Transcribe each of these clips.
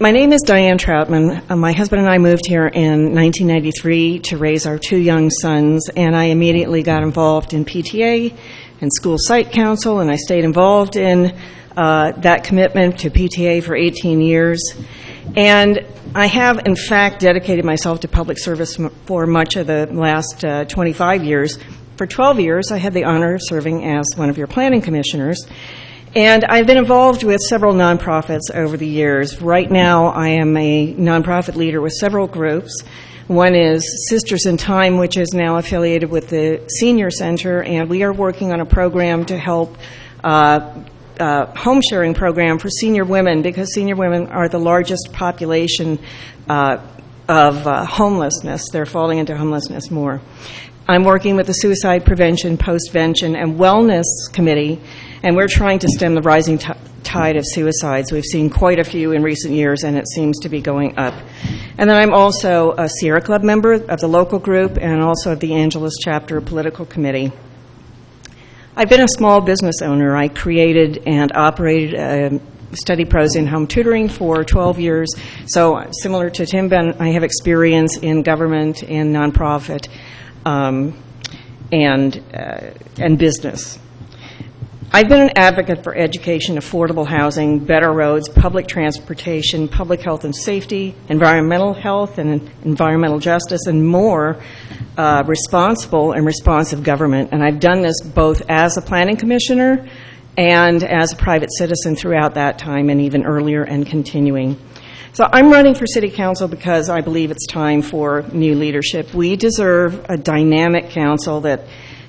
My name is Diane Trautman. My husband and I moved here in 1993 to raise our 2 young sons, and I immediately got involved in PTA and school site council, and I stayed involved in that commitment to PTA for 18 years. And I have, in fact, dedicated myself to public service for much of the last 25 years. For 12 years, I had the honor of serving as one of your planning commissioners. And I've been involved with several nonprofits over the years. Right now, I am a nonprofit leader with several groups. One is Sisters in Time, which is now affiliated with the Senior Center, and we are working on a program to help home sharing program for senior women, because senior women are the largest population of homelessness. They're falling into homelessness more. I'm working with the Suicide Prevention, Postvention, and Wellness Committee, and we're trying to stem the rising tide of suicides. We've seen quite a few in recent years, and it seems to be going up. And then I'm also a Sierra Club member of the local group and also of the Angeles Chapter Political Committee. I've been a small business owner. I created and operated Study Pros in-home tutoring for 12 years. So similar to Tim Ben, I have experience in government and nonprofit and business. I've been an advocate for education, affordable housing, better roads, public transportation, public health and safety, environmental health and environmental justice, and more responsible and responsive government. And I've done this both as a planning commissioner and as a private citizen throughout that time, and even earlier and continuing. So I'm running for city council because I believe it's time for new leadership. We deserve a dynamic council that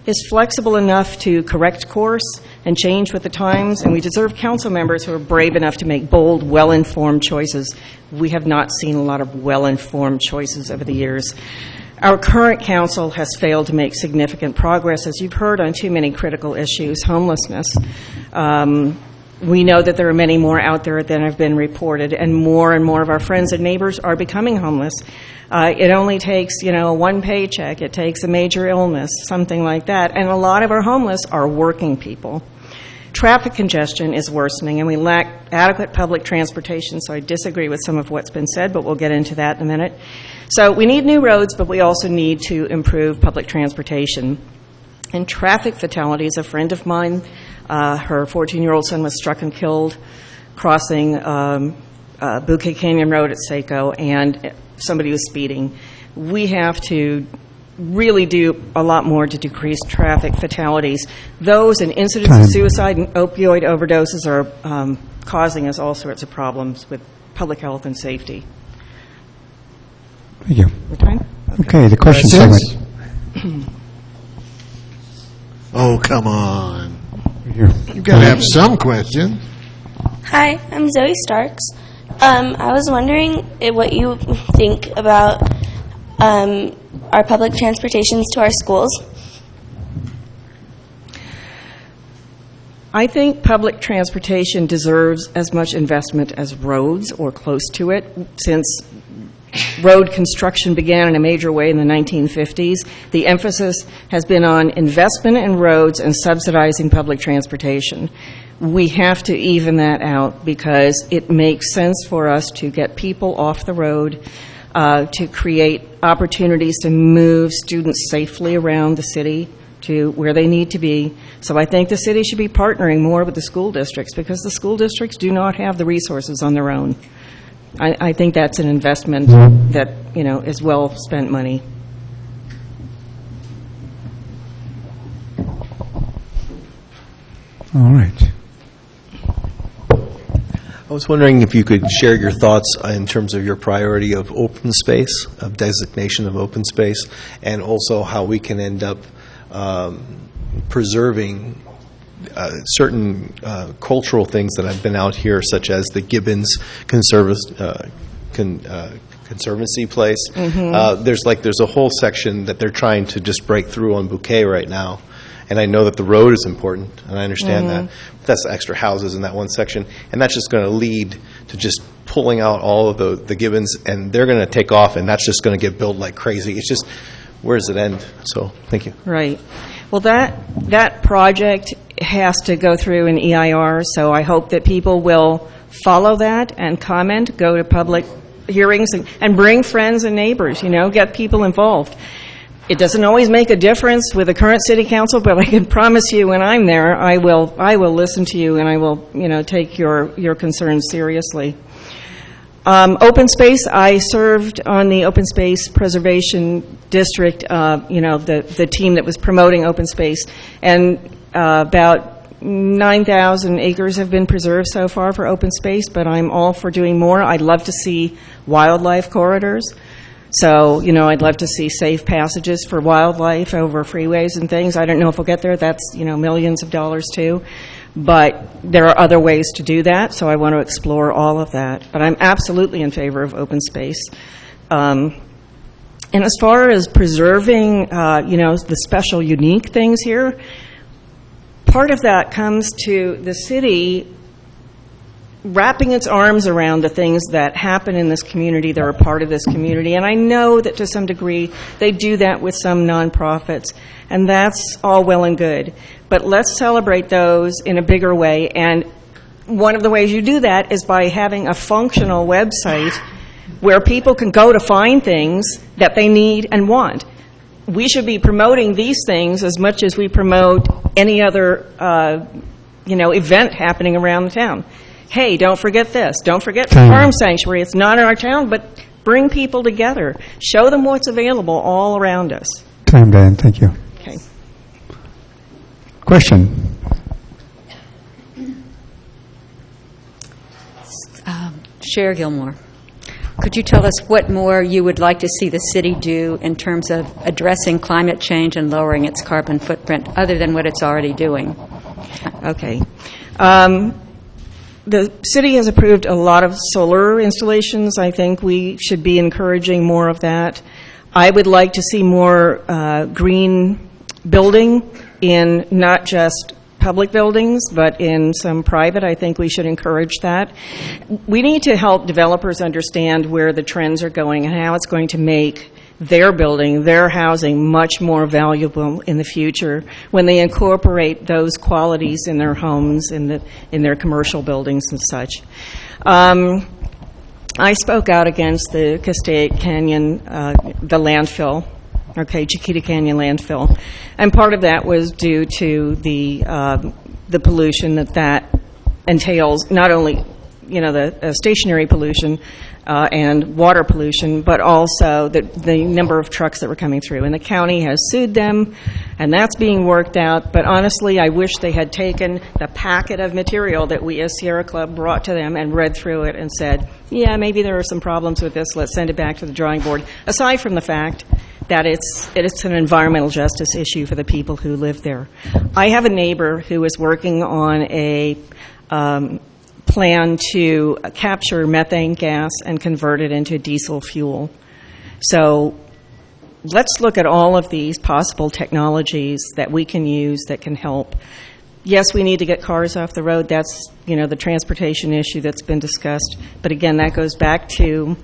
is flexible enough to correct course and change with the times, and we deserve council members who are brave enough to make bold, well-informed choices. We have not seen a lot of well-informed choices over the years. Our current council has failed to make significant progress, as you've heard, on too many critical issues. Homelessness. We know that there are many more out there than have been reported, and more of our friends and neighbors are becoming homeless. It only takes, one paycheck. It takes a major illness, something like that. And a lot of our homeless are working people. Traffic congestion is worsening, and we lack adequate public transportation, so I disagree with some of what's been said, but we'll get into that in a minute. So we need new roads, but we also need to improve public transportation. And traffic fatalities, a friend of mine, her 14-year-old son was struck and killed crossing Bouquet Canyon Road at Saco, and somebody was speeding. We have to really do a lot more to decrease traffic fatalities. Those and incidents of suicide and opioid overdoses are causing us all sorts of problems with public health and safety. Thank you. Your time? Okay, the question segment. Oh, come on. Here. You've got to have some question. Hi, I'm Zoe Starks. I was wondering what you think about our public transportations to our schools. I think public transportation deserves as much investment as roads or close to it. Since road construction began in a major way in the 1950s, the emphasis has been on investment in roads and subsidizing public transportation. We have to even that out because it makes sense for us to get people off the road, to create opportunities to move students safely around the city to where they need to be. So I think the city should be partnering more with the school districts because the school districts do not have the resources on their own. I think that's an investment that, is well spent money. All right. I was wondering if you could share your thoughts in terms of your priority of open space, of designation of open space, and also how we can end up preserving certain cultural things that have been out here, such as the Gibbons Conservancy place. Mm-hmm. There's a whole section that they're trying to just break through on Bouquet right now. And I know that the road is important, and I understand that. But that's extra houses in that one section, and that's just going to lead to just pulling out all of the Gibbons, and they're going to take off, and that's just going to get built like crazy. It's just, where does it end? So, thank you. Right. Well, that project has to go through an EIR, so I hope that people will follow that and comment, go to public hearings, and bring friends and neighbors, get people involved. It doesn't always make a difference with the current city council, but I can promise you when I'm there, I will listen to you and I will, take your concerns seriously. Open space, I served on the Open Space Preservation District, the team that was promoting open space, and about 9,000 acres have been preserved so far for open space, but I'm all for doing more. I'd love to see wildlife corridors. So, I'd love to see safe passages for wildlife over freeways and things. I don't know if we'll get there. That's, millions of dollars too. But there are other ways to do that, so I want to explore all of that. But I'm absolutely in favor of open space. And as far as preserving, the special, unique things here, part of that comes to the city wrapping its arms around the things that happen in this community that are part of this community. And I know that to some degree they do that with some nonprofits, and that's all well and good. But let's celebrate those in a bigger way. And one of the ways you do that is by having a functional website where people can go to find things that they need and want. We should be promoting these things as much as we promote any other event happening around the town. Hey, don't forget this. Don't forget the farm sanctuary. It's not in our town, but bring people together. Show them what's available all around us. Time, Diane. Thank you. Okay. Question. Cher Gilmore, could you tell us what more you would like to see the city do in terms of addressing climate change and lowering its carbon footprint, other than what it's already doing? Okay. The city has approved a lot of solar installations. I think we should be encouraging more of that. I would like to see more green building in not just public buildings, but in some private. I think we should encourage that. We need to help developers understand where the trends are going and how it's going to make their building, their housing, much more valuable in the future when they incorporate those qualities in their homes, in their commercial buildings and such. I spoke out against the Castaic Canyon, the landfill, Chiquita Canyon landfill, and part of that was due to the pollution that entails, not only the stationary pollution and water pollution, but also the number of trucks that were coming through. And the county has sued them, and that's being worked out. But honestly, I wish they had taken the packet of material that we as Sierra Club brought to them and read through it and said, yeah, maybe there are some problems with this. Let's send it back to the drawing board. Aside from the fact that it's an environmental justice issue for the people who live there. I have a neighbor who is working on a plan to capture methane gas and convert it into diesel fuel. So let's look at all of these possible technologies that we can use that can help. Yes, we need to get cars off the road. That's, the transportation issue that's been discussed. But again, that goes back to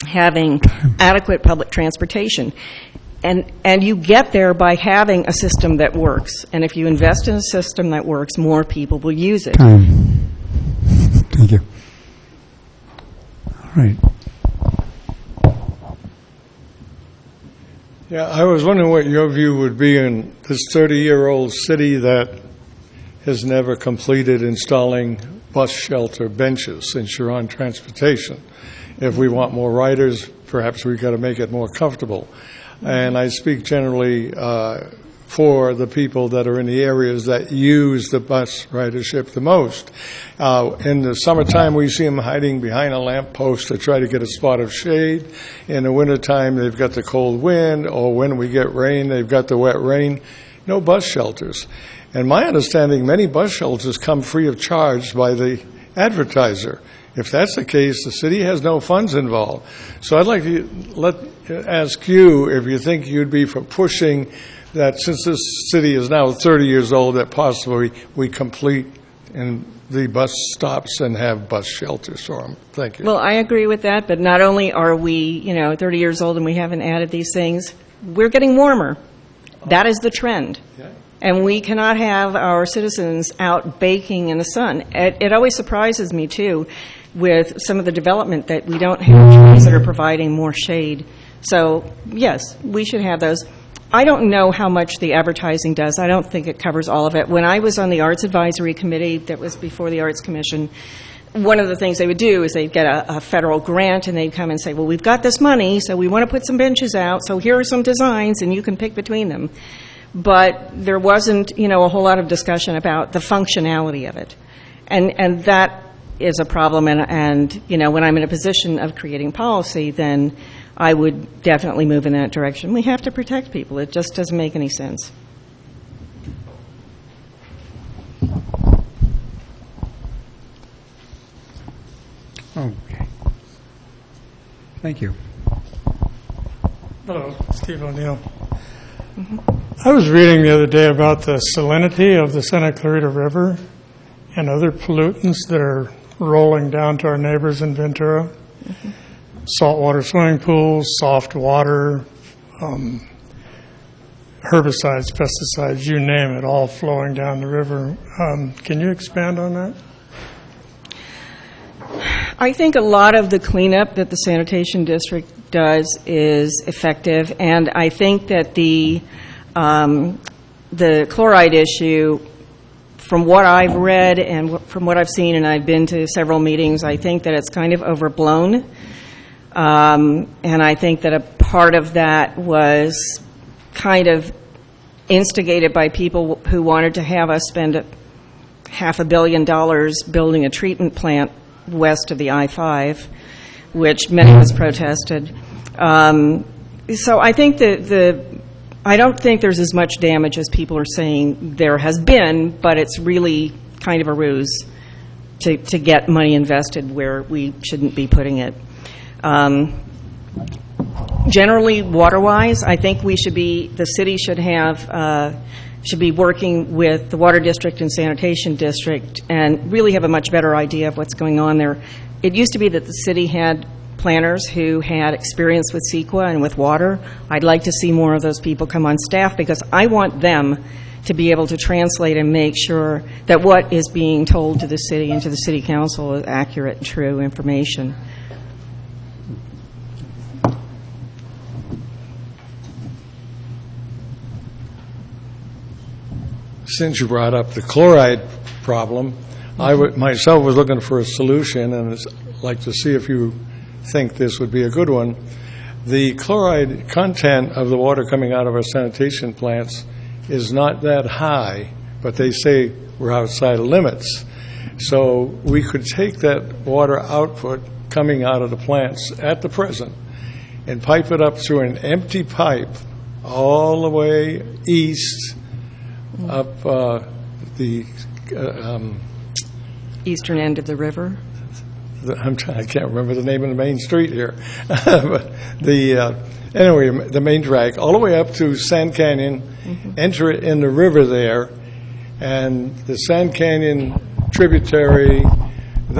having adequate public transportation. And you get there by having a system that works. And if you invest in a system that works, more people will use it. Time. Thank you. All right. Yeah, I was wondering what your view would be in this 30-year-old city that has never completed installing bus shelter benches since you're on transportation. If we want more riders, perhaps we've got to make it more comfortable. And I speak generally for the people that are in the areas that use the bus ridership the most. In the summertime, we see them hiding behind a lamppost to try to get a spot of shade. In the wintertime, they've got the cold wind, or when we get rain, they've got the wet rain. No bus shelters. And my understanding, many bus shelters come free of charge by the advertiser. If that's the case, the city has no funds involved. So I'd like to ask you if you think you'd be for pushing that, since this city is now 30 years old, that possibly we complete in the bus stops and have bus shelters for them. Thank you. Well, I agree with that, but not only are we, 30 years old and we haven't added these things, we're getting warmer. That is the trend. Yeah. And we cannot have our citizens out baking in the sun. It always surprises me, too, with some of the development that we don't have trees that are providing more shade. So, yes, we should have those. I don't know how much the advertising does. I don't think it covers all of it. When I was on the Arts Advisory Committee that was before the Arts Commission, one of the things they would do is they'd get a federal grant, and they'd come and say, well, we've got this money, so we want to put some benches out, so here are some designs, and you can pick between them. But there wasn't, a whole lot of discussion about the functionality of it. And that is a problem, and when I'm in a position of creating policy, then I would definitely move in that direction. We have to protect people. It just doesn't make any sense. Okay. Thank you. Hello, Steve O'Neill. I was reading the other day about the salinity of the Santa Clarita River and other pollutants that are rolling down to our neighbors in Ventura. Saltwater swimming pools, soft water, herbicides, pesticides, you name it, all flowing down the river. Can you expand on that? I think a lot of the cleanup that the sanitation district does is effective, and I think that the chloride issue, from what I've read and from what I've seen, and I've been to several meetings, I think that it's kind of overblown. And I think that a part of that was kind of instigated by people who wanted to have us spend $500 million building a treatment plant west of the I-5, which many of us protested. So I think I don't think there's as much damage as people are saying there has been, but it's really kind of a ruse to get money invested where we shouldn't be putting it. Generally, water-wise, I think the city should be working with the Water District and Sanitation District and really have a much better idea of what's going on there. It used to be that the city had planners who had experience with CEQA and with water. I'd like to see more of those people come on staff because I want them to be able to translate and make sure that what is being told to the city and to the city council is accurate and true information. Since you brought up the chloride problem, I myself was looking for a solution, and I'd like to see if you think this would be a good one. The chloride content of the water coming out of our sanitation plants is not that high, but they say we're outside of limits. So we could take that water output coming out of the plants at the present and pipe it up through an empty pipe all the way east up the Eastern end of the river? I can't remember the name of the main street here. But anyway, the main drag, all the way up to Sand Canyon, enter it in the river there, and the Sand Canyon tributary,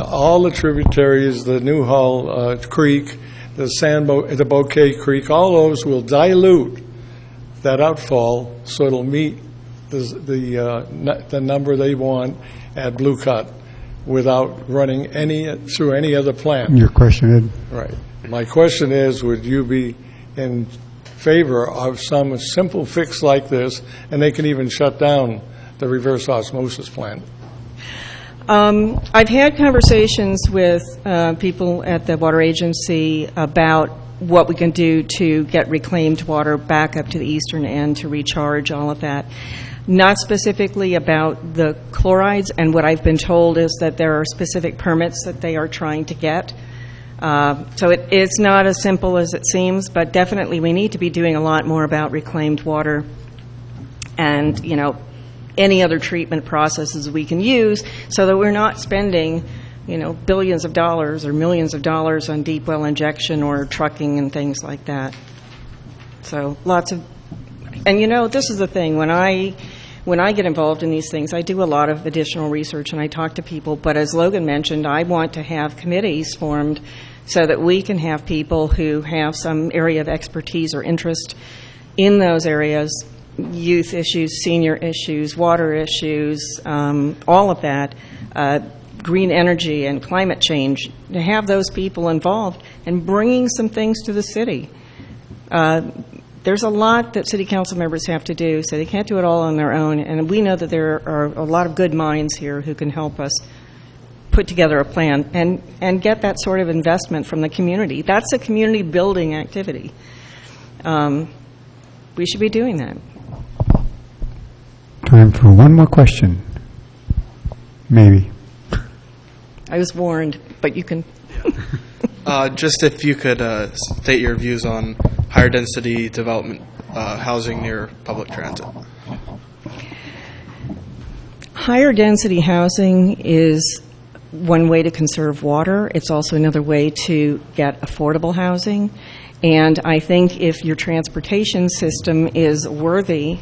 all the tributaries, the Newhall Creek, the Bouquet Creek, all those will dilute that outfall so it'll meet the number they want at Blue Cut without running through any other plant. Your question, Ed? Right. My question is, would you be in favor of some simple fix like this, and they can even shut down the reverse osmosis plant? I've had conversations with people at the Water Agency about what we can do to get reclaimed water back up to the eastern end to recharge all of that. Not specifically about the chlorides, and what I've been told is that there are specific permits that they are trying to get. So it's not as simple as it seems, but definitely we need to be doing a lot more about reclaimed water and, any other treatment processes we can use so that we're not spending, billions of dollars or millions of dollars on deep well injection or trucking and things like that. So lots of, and this is the thing, when I get involved in these things, I do a lot of additional research and I talk to people, but as Logan mentioned, I want to have committees formed so that we can have people who have some area of expertise or interest in those areas youth issues, senior issues, water issues, all of that, green energy and climate change, to have those people involved and bringing some things to the city. There's a lot that city council members have to do, so they can't do it all on their own, and we know that there are a lot of good minds here who can help us put together a plan and get that sort of investment from the community. That's a community building activity. We should be doing that. Time for one more question. Maybe. I was warned, but you can. Just if you could state your views on higher density development housing near public transit. Higher density housing is one way to conserve water. It's also another way to get affordable housing. And I think if your transportation system is worthy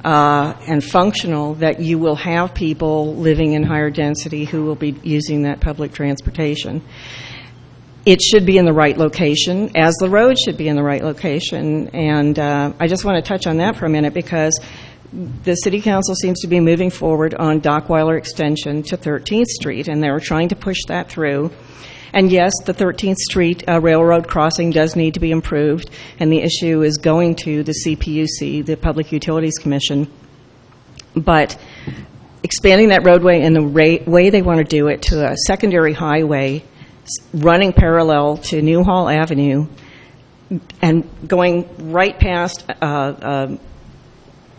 and functional, that you will have people living in higher density who will be using that public transportation. It should be in the right location, as the road should be in the right location. And I just want to touch on that for a minute, because the City Council seems to be moving forward on Dockweiler extension to 13th Street, and they're trying to push that through. And yes, the 13th Street railroad crossing does need to be improved, and the issue is going to the CPUC, the Public Utilities Commission. But expanding that roadway in the way they want to do it to a secondary highway running parallel to Newhall Avenue and going right past a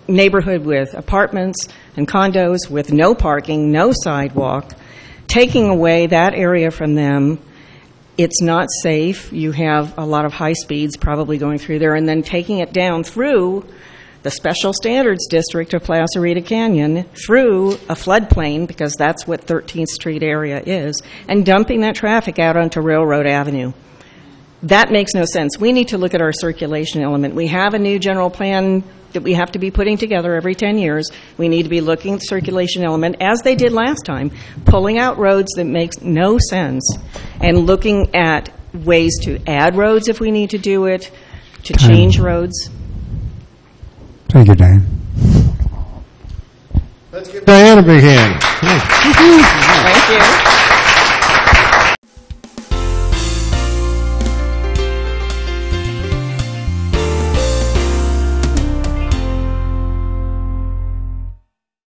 neighborhood with apartments and condos with no parking, no sidewalk, taking away that area from them. It's not safe. You have a lot of high speeds probably going through there, and then taking it down through the Special Standards District of Plaza Rita Canyon, through a floodplain, because that's what 13th Street area is, and dumping that traffic out onto Railroad Avenue. That makes no sense. We need to look at our circulation element. We have a new general plan that we have to be putting together every 10 years. We need to be looking at the circulation element, as they did last time, pulling out roads that makes no sense, and looking at ways to add roads if we need to do it, to change roads. Thank you, Diane. Let's give Diane a big hand. Thank you.